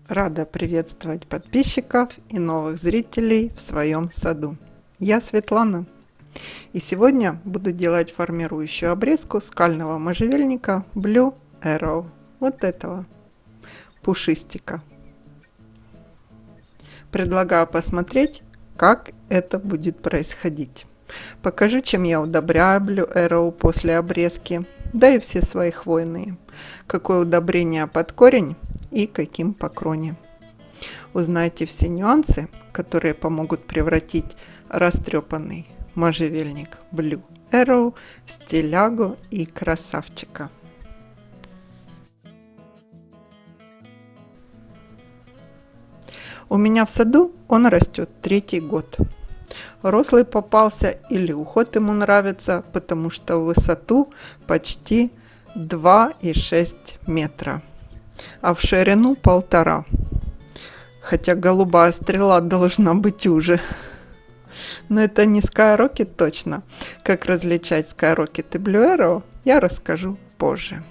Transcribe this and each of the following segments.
Рада приветствовать подписчиков и новых зрителей в своем саду. Я Светлана, и сегодня буду делать формирующую обрезку скального можжевельника Blue Arrow, вот этого пушистика. Предлагаю посмотреть, как это будет происходить. Покажу, чем я удобряю Blue Arrow после обрезки, да и все свои хвойные, какое удобрение под корень и каким по кроне. Узнайте все нюансы, которые помогут превратить растрепанный можжевельник Blue Arrow в стилягу и красавчика. У меня в саду он растет третий год. Рослый попался или уход ему нравится, потому что в высоту почти 2,6 метра, а в ширину 1,5. Хотя голубая стрела должна быть уже. Но это не Skyrocket точно. Как различать Skyrocket и Blue Arrow, я расскажу позже.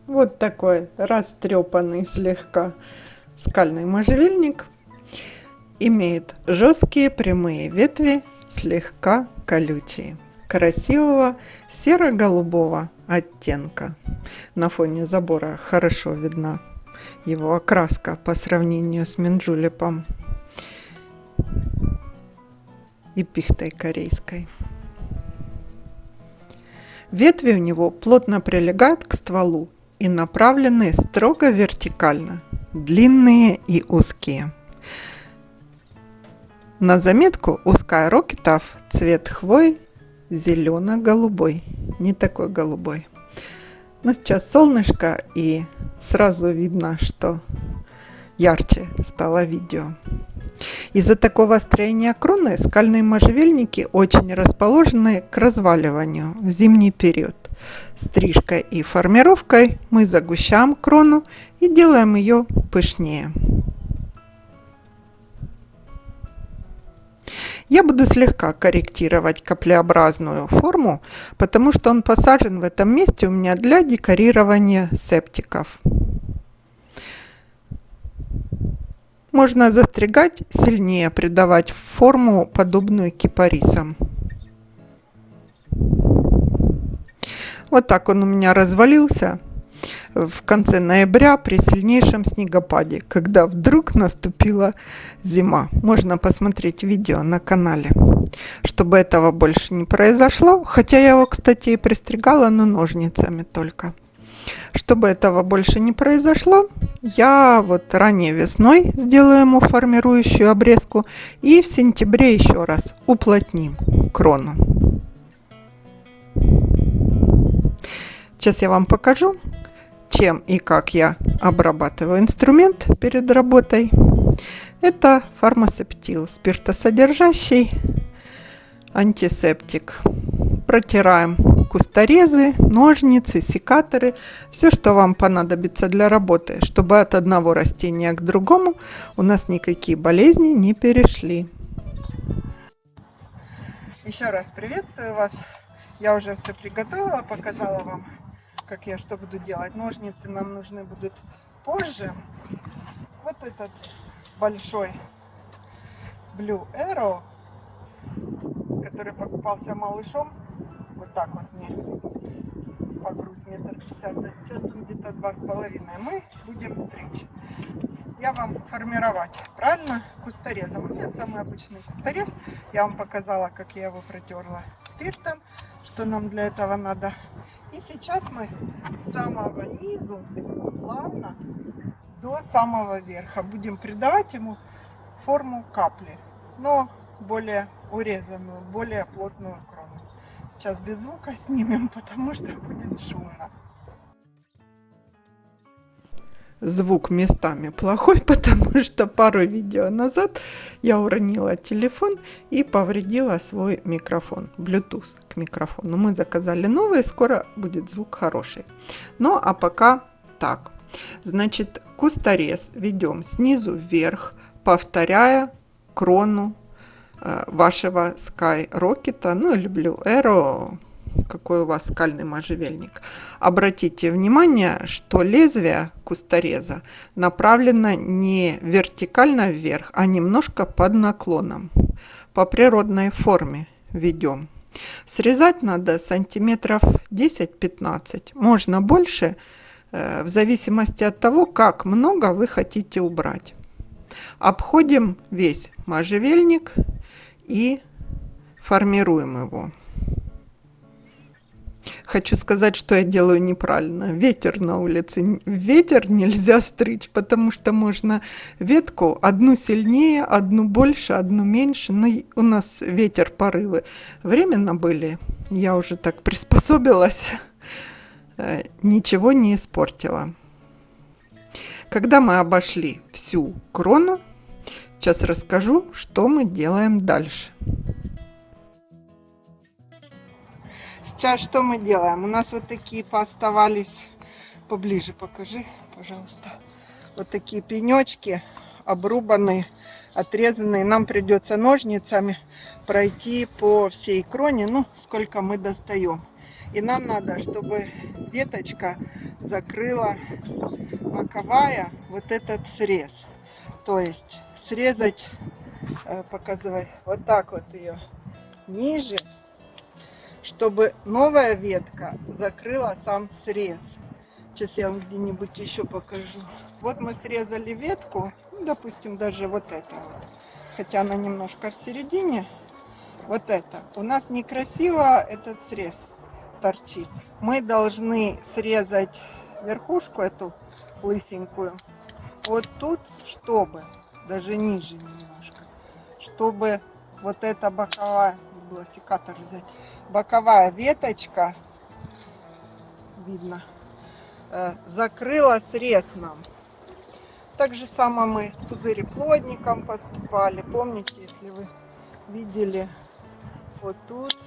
Вот такой растрепанный слегка скальный можжевельник. Имеет жесткие прямые ветви, слегка колючие. Красивого серо-голубого оттенка. На фоне забора хорошо видна его окраска по сравнению с минджулепом и пихтой корейской. Ветви у него плотно прилегают к стволу и направлены строго вертикально, длинные и узкие. На заметку у Skyrocket'ов цвет хвой зелено-голубой, не такой голубой. Но сейчас солнышко, и сразу видно, что ярче стало видео. Из-за такого строения кроны скальные можжевельники очень расположены к разваливанию в зимний период. Стрижкой и формировкой мы загущаем крону и делаем ее пышнее. Я буду слегка корректировать каплеобразную форму, потому что он посажен в этом месте у меня для декорирования септиков. Можно застригать сильнее, придавать форму, подобную кипарисам. Вот так он у меня развалился в конце ноября при сильнейшем снегопаде, когда вдруг наступила зима. Можно посмотреть видео на канале. Чтобы этого больше не произошло, хотя я его, кстати, и пристригала, но ножницами только. Чтобы этого больше не произошло, я вот ранее весной сделаю ему формирующую обрезку и в сентябре еще раз уплотним крону. Сейчас я вам покажу, чем и как я обрабатываю инструмент перед работой. Это Фармасептил, спиртосодержащий антисептик. Протираем кусторезы, ножницы, секаторы, все, что вам понадобится для работы, чтобы от одного растения к другому у нас никакие болезни не перешли. Еще раз приветствую вас. Я уже все приготовила, показала вам, как я что буду делать. Ножницы нам нужны будут позже. Вот этот большой Blue Arrow, который покупался малышом, вот так вот мне по грудь 1,50 м, сейчас где-то 2,5 м, мы будем стричь. Я вам формировать, правильно, кусторезом. У меня самый обычный кусторез. Я вам показала, как я его протерла спиртом, что нам для этого надо. И сейчас мы с самого низу плавно до самого верха будем придавать ему форму капли, но более урезанную, более плотную крону. Сейчас без звука снимем, потому что будет шумно. Звук местами плохой, потому что пару видео назад я уронила телефон и повредила свой микрофон, Bluetooth к микрофону. Мы заказали новый, скоро будет звук хороший. Ну а пока так. Значит, кусторез ведем снизу вверх, повторяя крону вашего Skyrocket, ну или Blue Arrow, какой у вас скальный можжевельник, обратите внимание, что лезвие кустореза направлено не вертикально вверх, а немножко под наклоном. По природной форме ведем. Срезать надо сантиметров 10-15, можно больше, в зависимости от того, как много вы хотите убрать. Обходим весь можжевельник и формируем его. Хочу сказать, что я делаю неправильно. Ветер на улице. Ветер нельзя стричь, потому что можно ветку одну сильнее, одну больше, одну меньше. Но у нас ветер, порывы временно были. Я уже так приспособилась. Ничего не испортила. Когда мы обошли всю крону, сейчас расскажу, что мы делаем дальше. Сейчас что мы делаем? У нас вот такие пооставались, поближе покажи, пожалуйста. Вот такие пенечки обрубанные, отрезанные. Нам придется ножницами пройти по всей кроне, ну, сколько мы достаем. И нам надо, чтобы веточка закрыла боковая вот этот срез. То есть срезать, показывай, вот так вот ее ниже, чтобы новая ветка закрыла сам срез. Сейчас я вам где-нибудь еще покажу. Вот мы срезали ветку, ну, допустим, даже вот это вот, хотя она немножко в середине. Вот это. У нас некрасиво этот срез торчит. Мы должны срезать верхушку эту лысенькую вот тут, чтобы, даже ниже немножко, чтобы вот эта боковая, было секатор взять, боковая веточка, видно, закрыла срез нам. Так же само мы с пузыреплодником поступали. Помните, если вы видели вот тут.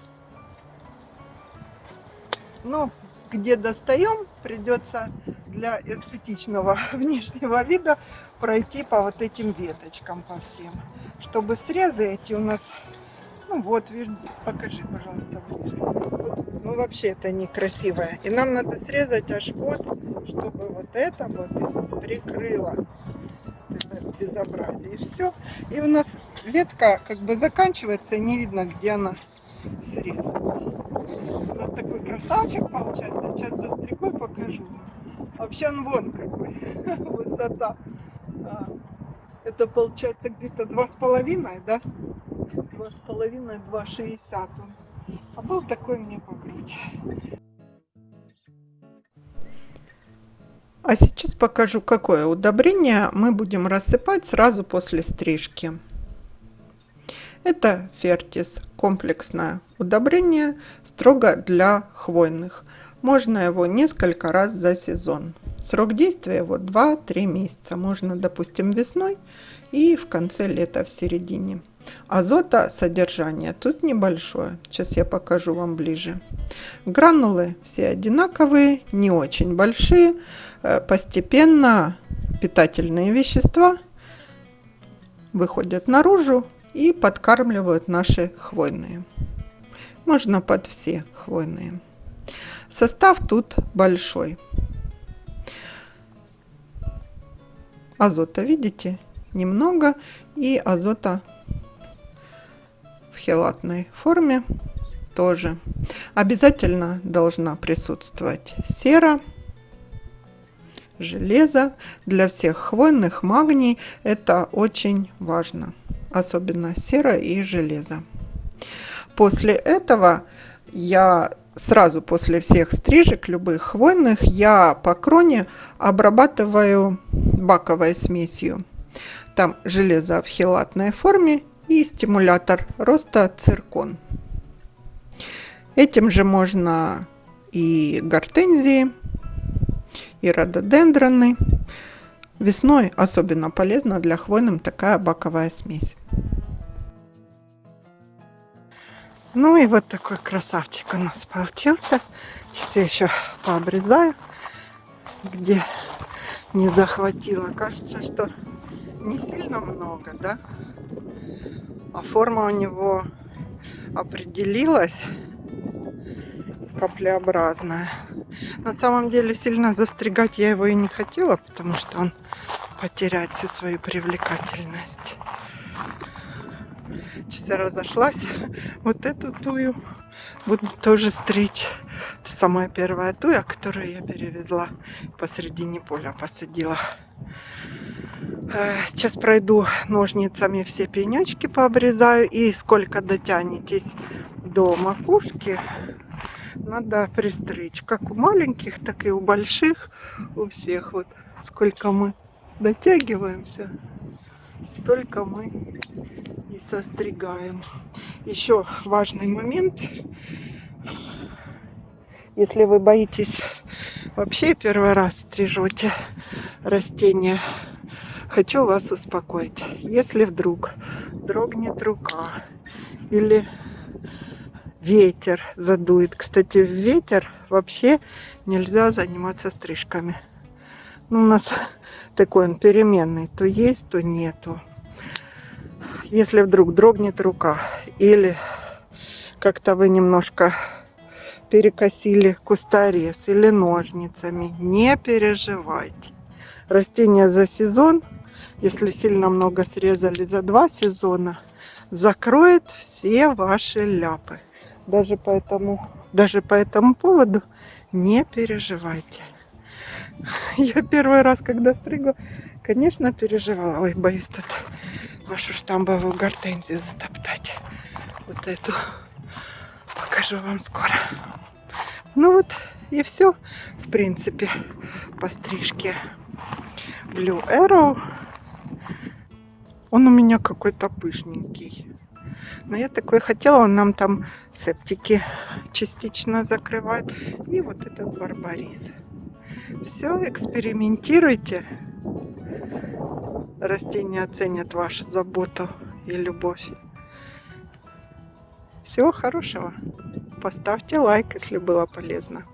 Ну, где достаем, придется для эстетичного внешнего вида пройти по вот этим веточкам, по всем. Чтобы срезы эти у нас, ну вот, покажи, пожалуйста, ближе. Вот, ну вообще это некрасивое. И нам надо срезать аж вот, чтобы вот это вот прикрыло это безобразие. И все. И у нас ветка как бы заканчивается, и не видно, где она срезана. У нас такой красавчик получается. Сейчас достригу и покажу. Вообще он вон какой. Высота. Это получается где-то 2,5, да? 2,5, 2,60. А был такой мне по грудь. А сейчас покажу, какое удобрение мы будем рассыпать сразу после стрижки. Это Фертис, комплексное удобрение, строго для хвойных. Можно его несколько раз за сезон. Срок действия его 2-3 месяца. Можно, допустим, весной и в конце лета, в середине. Азота содержание тут небольшое. Сейчас я покажу вам ближе. Гранулы все одинаковые, не очень большие. Постепенно питательные вещества выходят наружу и подкармливают наши хвойные. Можно под все хвойные. Состав тут большой. Азота, видите, немного, и азота в хелатной форме тоже. Обязательно должна присутствовать сера, железо. Для всех хвойных магний это очень важно. Особенно сера и железо. После этого я сразу после всех стрижек, любых хвойных, я по кроне обрабатываю баковой смесью. Там железо в хелатной форме и стимулятор роста циркон. Этим же можно и гортензии, и рододендроны. Весной особенно полезна для хвойным такая баковая смесь. Ну и вот такой красавчик у нас получился. Сейчас я еще пообрезаю, где не захватило. Кажется, что не сильно много, да? А форма у него определилась. каплеобразная. На самом деле сильно застригать я его и не хотела, потому что он потеряет всю свою привлекательность. Сейчас я разошлась. Вот эту тую буду тоже стричь. Это самая первая туя, которую я перевезла, посредине поля посадила. Сейчас пройду ножницами все пенечки пообрезаю. И сколько дотянетесь до макушки, надо пристричь. Как у маленьких, так и у больших. У всех. Вот сколько мы дотягиваемся, столько мы и состригаем. Еще важный момент. Если вы боитесь, вообще первый раз стрижете растения, хочу вас успокоить. Если вдруг дрогнет рука или ветер задует. Кстати, в ветер вообще нельзя заниматься стрижками. Ну, у нас такой он переменный. То есть, то нету. Если вдруг дрогнет рука или как-то вы немножко перекосили кусторез или ножницами, не переживайте. Растение за сезон, если сильно много срезали за 2 сезона, закроет все ваши ляпы. Даже по этому поводу не переживайте. Я первый раз, когда стригла, конечно, переживала. Ой, боюсь тут нашу штамбовую гортензию затоптать. Вот эту покажу вам скоро. Ну вот и все, в принципе, по стрижке Blue Arrow. Он у меня какой-то пышненький. Но я такой хотела, он нам там септики частично закрывает. И вот этот барбарис. Все, экспериментируйте. Растения оценят вашу заботу и любовь. Всего хорошего. Поставьте лайк, если было полезно.